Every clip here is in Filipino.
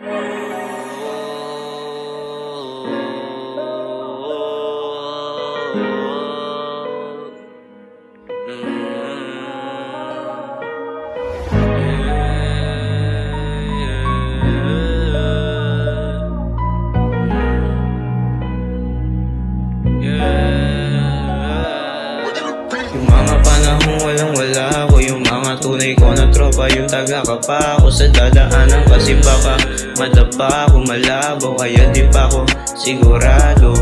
Yung mga panahong walang-wala ako, yung mga tunay ko na tropa, yung taga-kapa ako sa dadaanan. Kasi baka madapa ako, malabo, kaya di pa ako sigurado.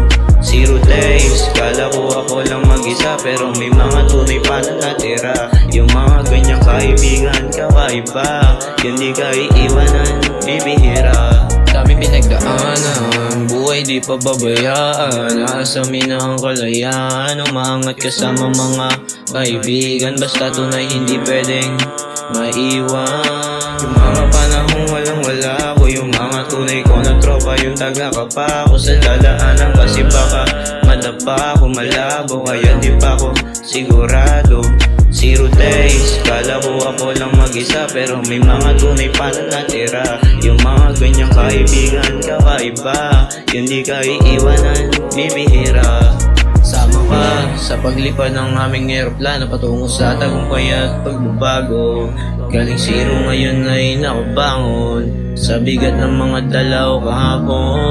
Zero days, kala ko ako lang mag-isa, pero may mga tunay pa na natira. Yung mga ganyang kaibigan, kakaiba, yun di ka iiwanan, bibihira. Dami pinagdaanan, buhay di pa babayaan. Aasamin na ang kalayaan, umaangat kasama mga kaibigan. Basta tunay hindi pwedeng maiwan. Yung mga panahong walang-wala ako, yung mga tunay ko na tropa, yung taga-kapa ako sa dadaanan. Kasi baka madapa ako, malabo, kaya di pa ako sigurado. Zero days, kala ko ako lang mag-isa, pero may mga tunay pa na natira. Yung mga ganyang kaibigan, kakaiba, yun di ka iiwanan, bibihira. Sama ka sa paglipad ng aming eroplano patungo sa tagumpay at pagbabago. Galing zero ngayon ay nakabangon sa bigat ng mga dalaw kahapon.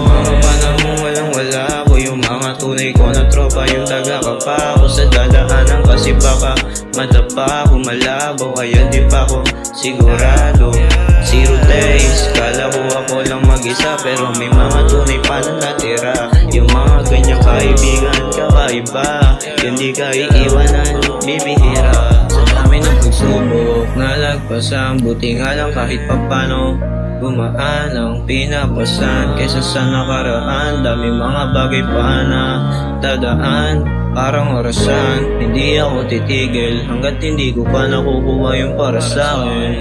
Yung mga panahong walang-wala ako, yung mga tunay ko na tropa, yung taga-kapa ako sa dadaanan. Kasi baka madapa ako, malabo, kaya di pa ako sigurado. Zero days, kala ko ako lang mag-isa, pero may mga tunay pa na natira. Yung mga ganyang kaibigan, kakaiba, yun di ka iiwanan, bibihira. Sa dami ng pagsubok, nalagpasan, buti nga lang kahit papano gumaan ang pinapasan kaysa sa nakaraan. Dami mga bagay pa na dadaan, parang orasan. Hindi ako titigil hanggat hindi ko pa nakukuha yung para sa akin.